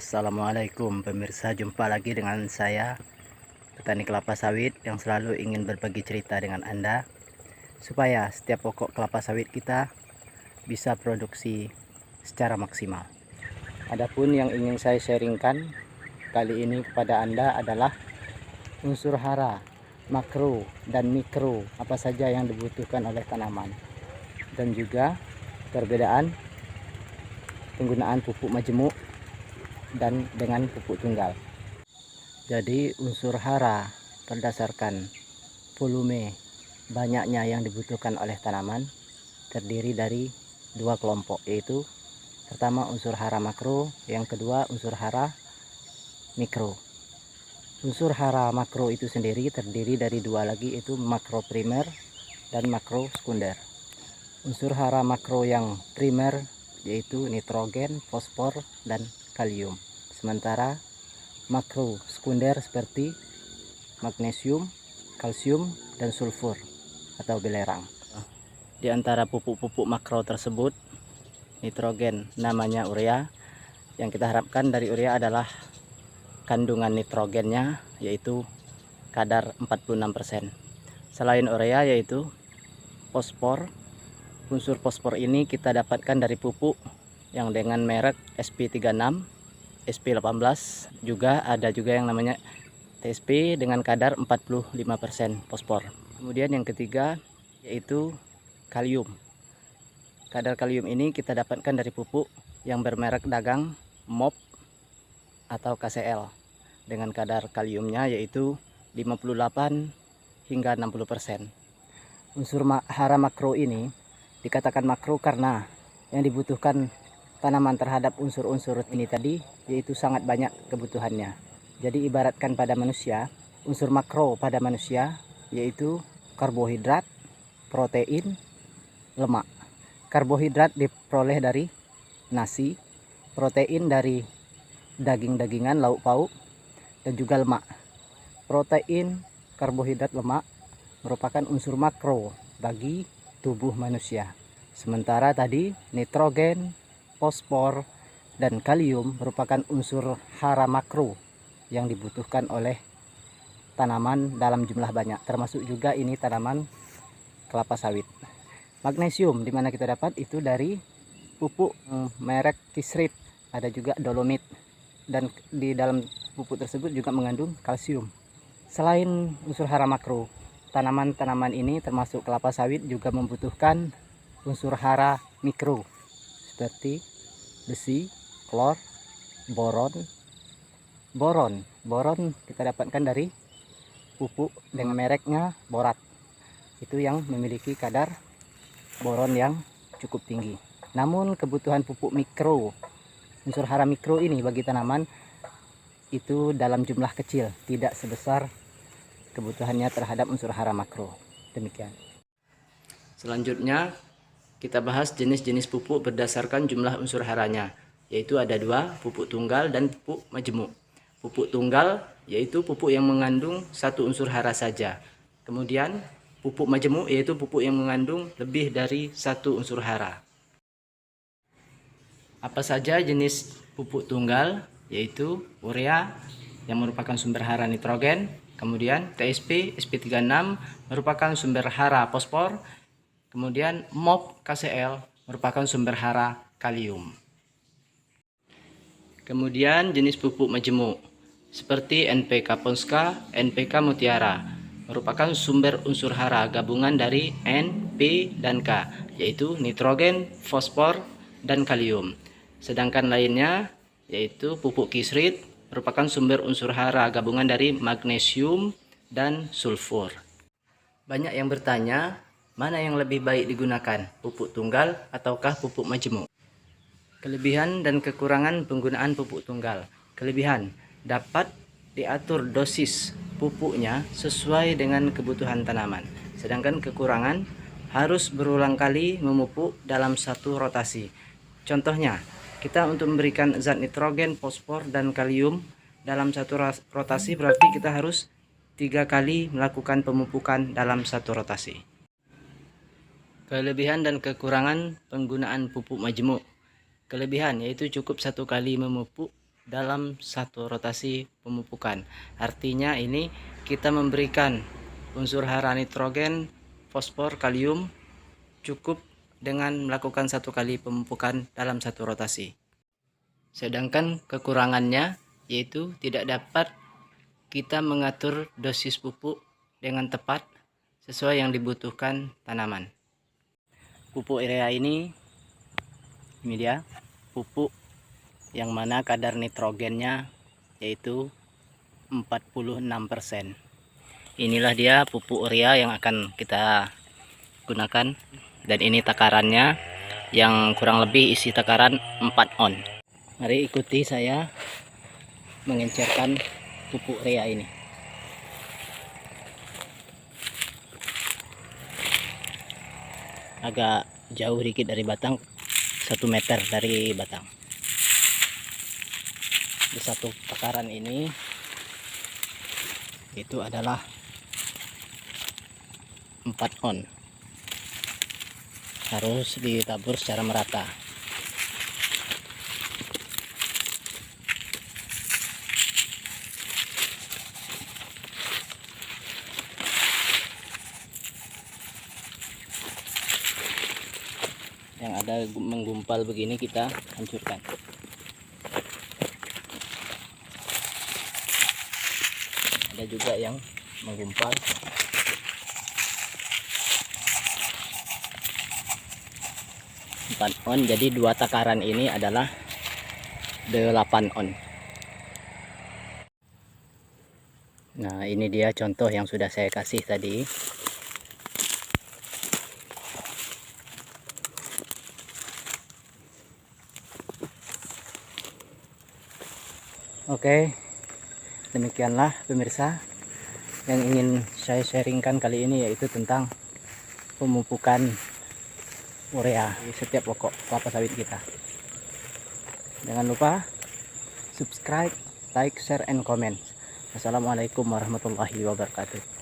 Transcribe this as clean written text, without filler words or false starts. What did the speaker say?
Assalamualaikum pemirsa, jumpa lagi dengan saya petani kelapa sawit yang selalu ingin berbagi cerita dengan Anda supaya setiap pokok kelapa sawit kita bisa produksi secara maksimal. Adapun yang ingin saya sharingkan kali ini kepada Anda adalah unsur hara, makro dan mikro, apa saja yang dibutuhkan oleh tanaman, dan juga perbedaan penggunaan pupuk majemuk dan dengan pupuk tunggal. Jadi unsur hara berdasarkan volume banyaknya yang dibutuhkan oleh tanaman terdiri dari dua kelompok, yaitu pertama unsur hara makro, yang kedua unsur hara mikro. Unsur hara makro itu sendiri terdiri dari dua lagi, yaitu makro primer dan makro sekunder. Unsur hara makro yang primer yaitu nitrogen, fosfor, dan kalium. Sementara makro sekunder seperti magnesium, kalsium, dan sulfur atau belerang. Di antara pupuk-pupuk makro tersebut, nitrogen namanya urea. Yang kita harapkan dari urea adalah kandungan nitrogennya yaitu kadar 46%. Selain urea yaitu fosfor. Unsur fosfor ini kita dapatkan dari pupuk yang dengan merek SP36, SP18, juga ada juga yang namanya TSP dengan kadar 45% fosfor. Kemudian yang ketiga yaitu kalium. Kadar kalium ini kita dapatkan dari pupuk yang bermerek dagang MOP atau KCL dengan kadar kaliumnya yaitu 58 hingga 60%. Unsur hara makro ini dikatakan makro karena yang dibutuhkan tanaman terhadap unsur-unsur ini tadi yaitu sangat banyak kebutuhannya. Jadi ibaratkan pada manusia, unsur makro pada manusia yaitu karbohidrat, protein, lemak. Karbohidrat diperoleh dari nasi, protein dari daging-dagingan, lauk pauk, dan juga lemak. Protein, karbohidrat, lemak merupakan unsur makro bagi tubuh manusia. Sementara tadi nitrogen, fosfor, dan kalium merupakan unsur hara makro yang dibutuhkan oleh tanaman dalam jumlah banyak, termasuk juga ini tanaman kelapa sawit. Magnesium di mana kita dapat itu dari pupuk merek Kisrit, ada juga dolomit, dan di dalam pupuk tersebut juga mengandung kalsium. Selain unsur hara makro, tanaman-tanaman ini termasuk kelapa sawit juga membutuhkan unsur hara mikro seperti besi, klor, boron. Boron kita dapatkan dari pupuk dengan mereknya Borat. Itu yang memiliki kadar boron yang cukup tinggi. Namun kebutuhan pupuk mikro, unsur hara mikro ini bagi tanaman itu dalam jumlah kecil, tidak sebesar kebutuhannya terhadap unsur hara makro. Demikian. Selanjutnya kita bahas jenis-jenis pupuk berdasarkan jumlah unsur haranya, yaitu ada dua, pupuk tunggal dan pupuk majemuk. Pupuk tunggal yaitu pupuk yang mengandung satu unsur hara saja. Kemudian pupuk majemuk yaitu pupuk yang mengandung lebih dari satu unsur hara. Apa saja jenis pupuk tunggal? Yaitu urea yang merupakan sumber hara nitrogen, kemudian TSP SP36 merupakan sumber hara fosfor, kemudian MOP KCL merupakan sumber hara kalium. Kemudian jenis pupuk majemuk seperti NPK Ponska, NPK Mutiara merupakan sumber unsur hara gabungan dari N, P, dan K, yaitu nitrogen, fosfor, dan kalium. Sedangkan lainnya yaitu pupuk Kisrit merupakan sumber unsur hara gabungan dari magnesium dan sulfur. Banyak yang bertanya, mana yang lebih baik digunakan, pupuk tunggal ataukah pupuk majemuk? Kelebihan dan kekurangan penggunaan pupuk tunggal. Kelebihan, dapat diatur dosis pupuknya sesuai dengan kebutuhan tanaman. Sedangkan kekurangan, harus berulang kali memupuk dalam satu rotasi. Contohnya, kita untuk memberikan zat nitrogen, fosfor, dan kalium dalam satu rotasi berarti kita harus 3 kali melakukan pemupukan dalam satu rotasi. Kelebihan dan kekurangan penggunaan pupuk majemuk. Kelebihan yaitu cukup 1 kali memupuk dalam satu rotasi pemupukan. Artinya ini kita memberikan unsur hara nitrogen, fosfor, kalium cukup dengan melakukan satu kali pemupukan dalam satu rotasi. Sedangkan kekurangannya yaitu tidak dapat kita mengatur dosis pupuk dengan tepat sesuai yang dibutuhkan tanaman. Pupuk urea ini dia pupuk yang mana kadar nitrogennya yaitu 46%. Inilah dia pupuk urea yang akan kita gunakan, dan ini takarannya yang kurang lebih isi takaran 4 on. Mari ikuti saya mengencerkan pupuk urea ini. Agak jauh dikit dari batang, 1 meter dari batang. Di satu takaran ini itu adalah 4 on. Harus ditabur secara merata. Yang ada menggumpal begini kita hancurkan. Ada juga yang menggumpal. On, jadi 2 takaran ini adalah 8 on. Nah, ini dia contoh yang sudah saya kasih tadi. Oke, demikianlah pemirsa yang ingin saya sharingkan kali ini, yaitu tentang pemupukan urea di setiap pokok kelapa sawit kita. Jangan lupa subscribe, like, share, and comment. Assalamualaikum warahmatullahi wabarakatuh.